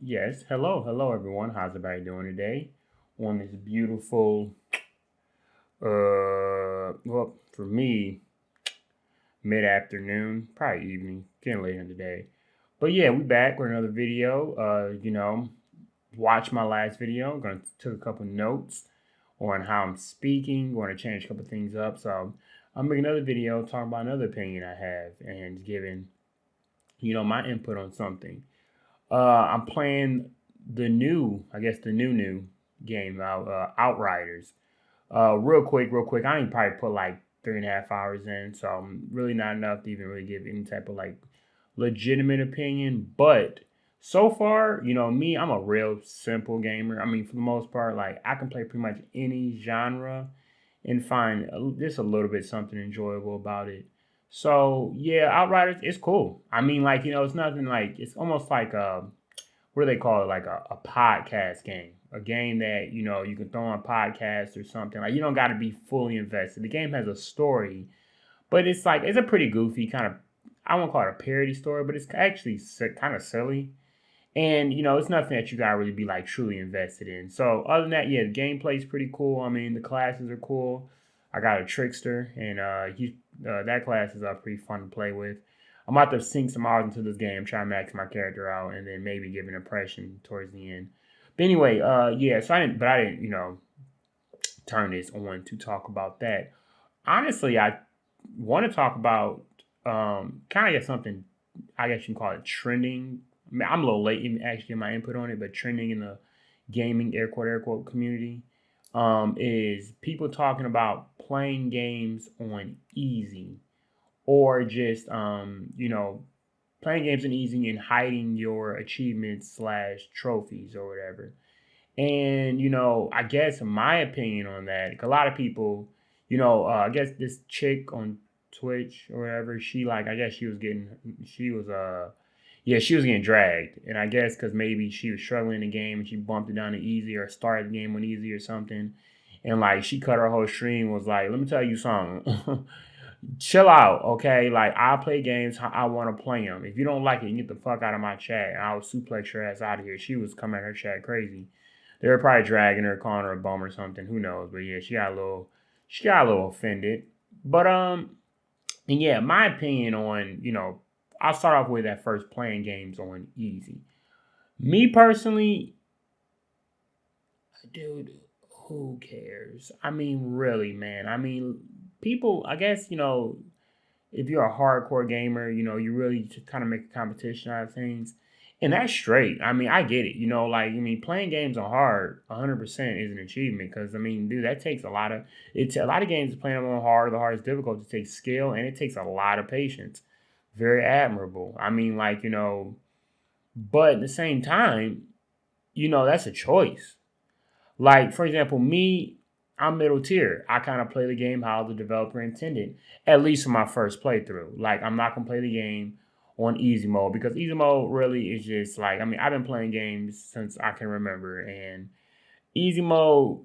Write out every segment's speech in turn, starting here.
Yes. Hello everyone. How's everybody doing today? On this beautiful well, for me, mid-afternoon, probably evening, getting later in the day. But yeah, we back with another video. Watch my last video. I'm gonna took a couple notes on how I'm speaking, going to change a couple things up. So I'm making another video talking about another opinion I have and giving, my input on something. I'm playing the new game out, Outriders. Real quick. I ain't probably put like 3.5 hours in, so I'm really not enough to even really give any type of like legitimate opinion. But so far, me, I'm a real simple gamer. I mean, for the most part, like I can play pretty much any genre and find just a little bit something enjoyable about it. So yeah, Outriders, it's cool. I mean, like it's nothing like it's almost like what do they call it? Like a podcast game, a game that you can throw on a podcast or something. Like you don't got to be fully invested. The game has a story, but it's like it's a pretty goofy kind of. I won't call it a parody story, but it's actually kind of silly. And it's nothing that you gotta really be like truly invested in. So other than that, yeah, the gameplay is pretty cool. I mean, the classes are cool. I got a trickster, and that class is pretty fun to play with. I'm about to sink some hours into this game, try to max my character out, and then maybe give an impression towards the end. But anyway, yeah. So I didn't, turn this on to talk about that. Honestly, I want to talk about kind of get something. I guess you can call it trending. I mean, I'm a little late in actually my input on it, but trending in the gaming air quote community is people talking about playing games on easy or just playing games on easy and hiding your achievements slash trophies or whatever. And I guess my opinion on that, a lot of people, I guess this chick on Twitch or whatever, she like, I guess she was yeah, she was getting dragged, and I guess because maybe she was struggling in the game and she bumped it down to easy or started the game on easy or something, and like she cut her whole stream was like, let me tell you something. Chill out, okay? Like I play games how I want to play them. If you don't like it, you get the fuck out of my chat. And I will suplex your ass out of here. She was coming at her chat crazy. They were probably dragging her, calling her a bum or something. Who knows? But yeah, she got a little offended. But and yeah, my opinion on I'll start off with that first playing games on easy. Me personally, dude, who cares? I mean, really, man. I mean, people. I guess if you're a hardcore gamer, you really just kind of make a competition out of things. And that's straight. I mean, I get it. Playing games on hard 100% is an achievement because, I mean, dude, that takes a lot of games playing them on hard, the hardest difficulty takes skill and it takes a lot of patience. Very admirable. I mean, like, but at the same time, that's a choice. Like, for example, me, I'm middle tier. I kind of play the game how the developer intended, at least in my first playthrough. Like, I'm not going to play the game on easy mode because easy mode really is just like, I mean, I've been playing games since I can remember, and easy mode,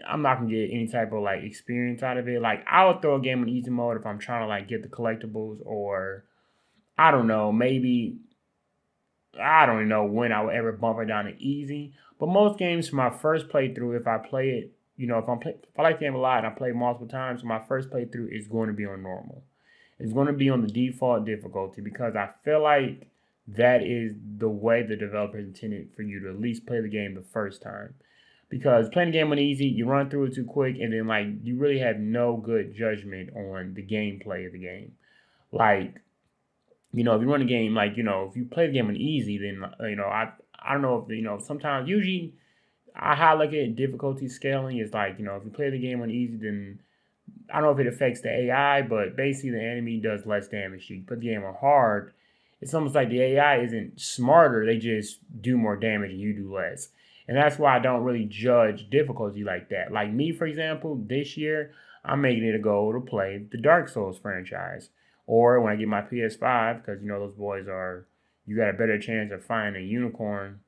I'm not going to get any type of like experience out of it. Like, I would throw a game on easy mode if I'm trying to like get the collectibles or I don't know, maybe I don't know when I would ever bump it down to easy. But most games for my first playthrough, if I play it, if I like the game a lot and I play multiple times, my first playthrough is going to be on normal. It's going to be on the default difficulty because I feel like that is the way the developer intended for you to at least play the game the first time. Because playing the game on easy, you run through it too quick, and then like you really have no good judgment on the gameplay of the game. Like if you run a game like if you play the game on easy, then I don't know if sometimes usually how I look at difficulty scaling is like if you play the game on easy, then I don't know if it affects the AI, but basically the enemy does less damage. You put the game on hard, it's almost like the AI isn't smarter; they just do more damage and you do less. And that's why I don't really judge difficulty like that. Like me, for example, this year I'm making it a goal to play the Dark Souls franchise. Or when I get my PS5, because those boys are, you got a better chance of finding a unicorn,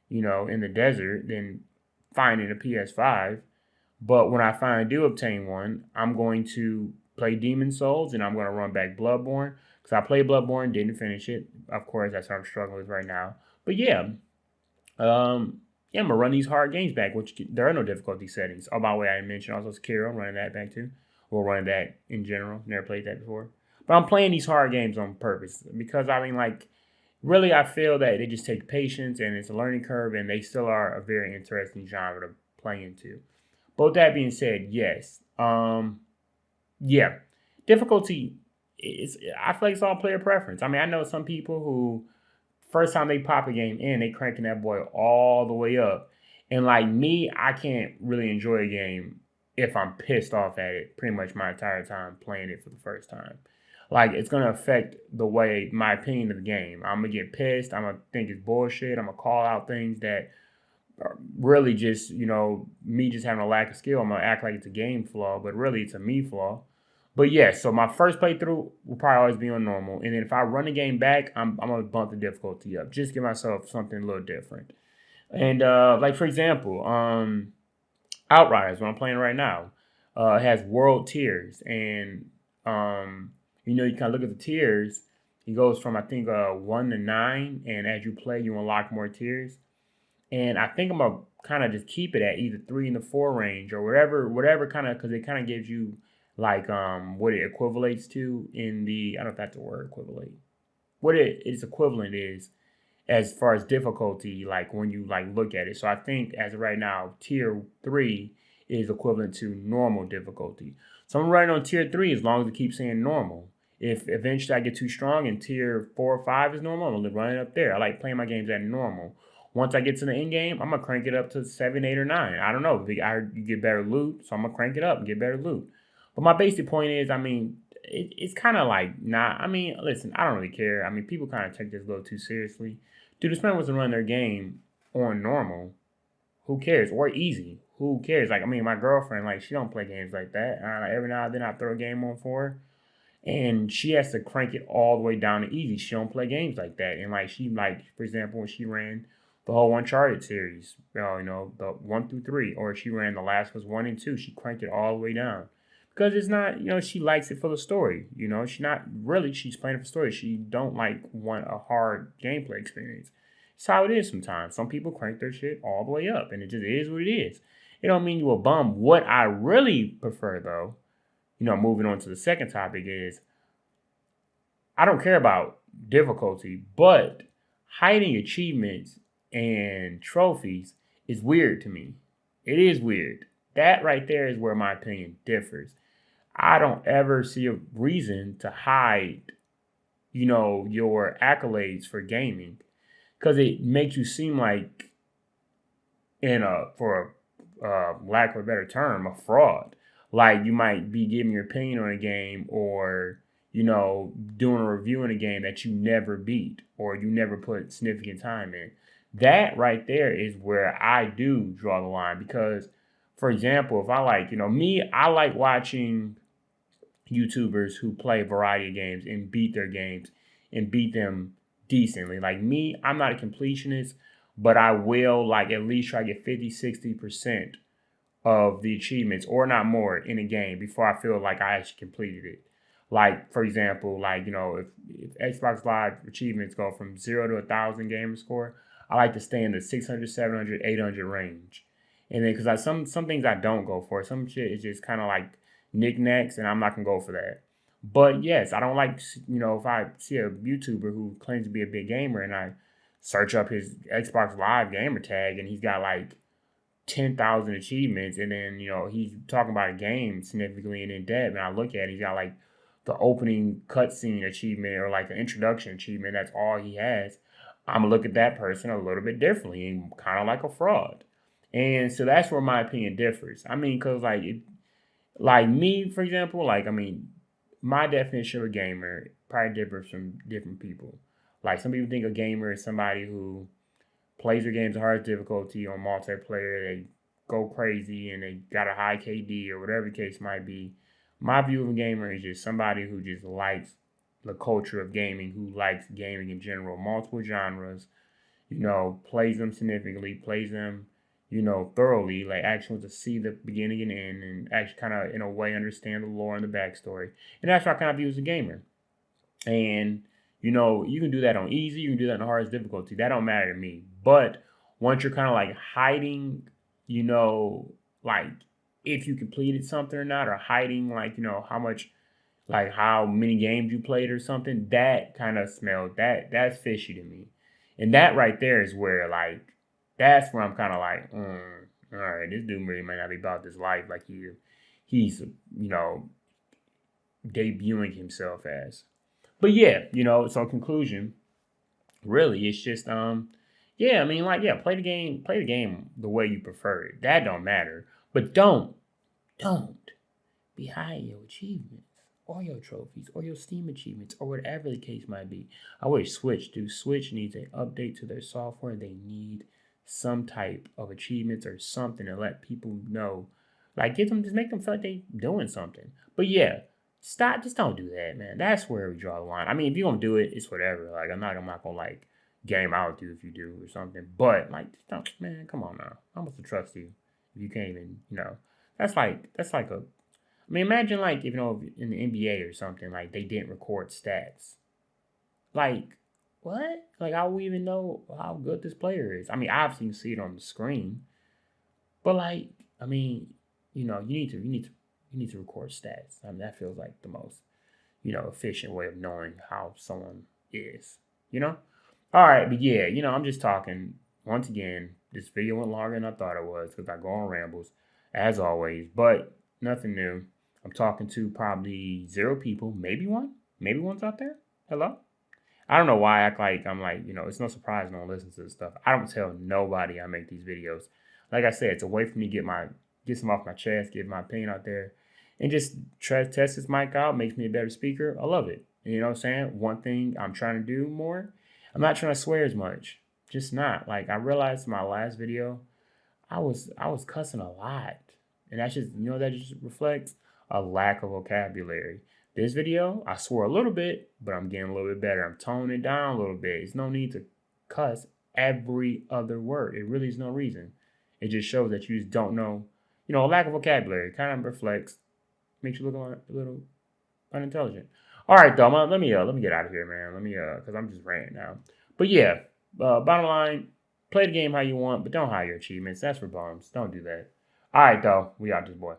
in the desert than finding a PS5. But when I finally do obtain one, I'm going to play Demon Souls and I'm going to run back Bloodborne because I played Bloodborne, didn't finish it. Of course, that's what I'm struggling with right now. But yeah, Yeah, I'm gonna run these hard games back, which there are no difficulty settings. Oh, by the way, I mentioned also Sekiro, I'm running that back too. Or running that in general. Never played that before. But I'm playing these hard games on purpose because I mean, like, really, I feel that they just take patience and it's a learning curve, and they still are a very interesting genre to play into. But with that being said, yes, yeah, difficulty is. I feel like it's all player preference. I mean, I know some people who first time they pop a game in, they cranking that boy all the way up. And like me, I can't really enjoy a game if I'm pissed off at it pretty much my entire time playing it for the first time. Like it's gonna affect the way my opinion of the game. I'm gonna get pissed. I'm gonna think it's bullshit. I'm gonna call out things that are really just me just having a lack of skill. I'm gonna act like it's a game flaw, but really it's a me flaw. But yeah, so my first playthrough will probably always be on normal, and then if I run the game back, I'm gonna bump the difficulty up, just give myself something a little different. And like for example, Outriders, what I'm playing right now, has world tiers, and you kind of look at the tiers. It goes from I think 1 to 9, and as you play, you unlock more tiers. And I think I'm gonna kind of just keep it at either 3 and 4 range or whatever kind of because it kind of gives you like what it equivalates to in the I don't know if that's the word equivalent. What it is equivalent is as far as difficulty, like when you like look at it. So I think as of right now, tier 3 is equivalent to normal difficulty. So I'm running on tier 3 as long as it keeps saying normal. If eventually I get too strong and tier 4 or 5 is normal, I'm gonna run it up there. I like playing my games at normal. Once I get to the end game, I'm gonna crank it up to 7, 8, or 9. I don't know. You get better loot, so I'm gonna crank it up and get better loot. But my basic point is, I mean, it's kind of like not. I mean, listen, I don't really care. I mean, people kind of take this a little too seriously. Dude, this man wants to run their game on normal. Who cares? Or easy. Who cares? Like, I mean, my girlfriend, like, she don't play games like that. Every now and then I throw a game on for her, and she has to crank it all the way down to easy. She don't play games like that. And like, she like, for example, when she ran the whole Uncharted series, the 1 through 3, or she ran The Last of Us 1 and 2, she cranked it all the way down because it's not, she likes it for the story. She's not really, she's playing it for story. She don't like want a hard gameplay experience. It's how it is sometimes. Some people crank their shit all the way up, and it just is what it is. It don't mean you a bum. What I really prefer, though, moving on to the second topic is I don't care about difficulty, but hiding achievements and trophies is weird to me. It is weird. That right there is where my opinion differs. I don't ever see a reason to hide, your accolades for gaming because it makes you seem like, for lack of a better term, a fraud. Like you might be giving your opinion on a game or, doing a review in a game that you never beat or you never put significant time in. That right there is where I do draw the line because, for example, if I like, me, I like watching YouTubers who play a variety of games and beat their games and beat them decently. Like me, I'm not a completionist, but I will like at least try to get 50, 60% of the achievements or not more in a game before I feel like I actually completed it. Like, for example, like, if Xbox Live achievements go from 0 to 1,000 gamer score, I like to stay in the 600, 700, 800 range. And then, because some things I don't go for. Some shit is just kind of like knickknacks, and I'm not going to go for that. But yes, I don't like, if I see a YouTuber who claims to be a big gamer and I search up his Xbox Live gamer tag and he's got like 10,000 achievements, and then he's talking about a game significantly and in depth, and I look at it, he's got like the opening cutscene achievement or like the introduction achievement. That's all he has. I'm gonna look at that person a little bit differently and kind of like a fraud. And so that's where my opinion differs. I mean, cause like me, for example, like I mean, my definition of a gamer probably differs from different people. Like some people think a gamer is somebody who plays their games at hard difficulty on multiplayer. They go crazy and they got a high KD or whatever the case might be. My view of a gamer is just somebody who just likes the culture of gaming, who likes gaming in general, multiple genres, plays them significantly, plays them, thoroughly, like actually wants to see the beginning and end and actually kind of in a way understand the lore and the backstory. And that's what I kind of view as a gamer. And you can do that on easy, you can do that on hardest difficulty. That don't matter to me. But once you're kind of like hiding, you know, like if you completed something or not, or hiding like, how much, like how many games you played or something, that kind of smelled that's fishy to me. And that right there is where like that's where I'm kind of like, all right, this dude really might not be about this life like he's you know debuting himself as. But yeah, so conclusion, really, it's just yeah, I mean like yeah, play the game the way you prefer it. That don't matter. But don't be hiding your achievements or your trophies or your Steam achievements or whatever the case might be. I wish Switch needs an update to their software. They need some type of achievements or something to let people know. Like just make them feel like they doing something. But yeah, stop, just don't do that, man. That's where we draw the line. I mean, if you don't do it, it's whatever. Like I'm not gonna like game out with you if you do or something. But like just don't, man, come on now. I'm supposed to trust you if you can't even, that's like a I mean, imagine like in the NBA or something, like they didn't record stats. Like what? Like how we even know how good this player is? I mean, obviously you see it on the screen, but like I mean, you need to record stats. I mean, that feels like the most efficient way of knowing how someone is. You know. All right, but yeah, I'm just talking once again. This video went longer than I thought it was because I go on rambles, as always. But nothing new. I'm talking to probably zero people, maybe one, maybe one's out there. Hello. I don't know why I act like I'm like it's no surprise no one listens to this stuff. I don't tell nobody I make these videos. Like I said, it's a way for me to get some off my chest, get my opinion out there, and just try to test this mic out. Makes me a better speaker. I love it. And you know what I'm saying? One thing I'm trying to do more. I'm not trying to swear as much. Just not. Like I realized in my last video, I was cussing a lot. And that's just that just reflects a lack of vocabulary. This video, I swore a little bit, but I'm getting a little bit better. I'm toning it down a little bit. There's no need to cuss every other word. It really is no reason. It just shows that you just don't know, a lack of vocabulary. It kind of reflects, makes you look a little unintelligent. All right, though, let me get out of here, man. Because I'm just ranting now. But yeah, bottom line, play the game how you want, but don't hide your achievements. That's for bums. Don't do that. All right, though, we out this boy.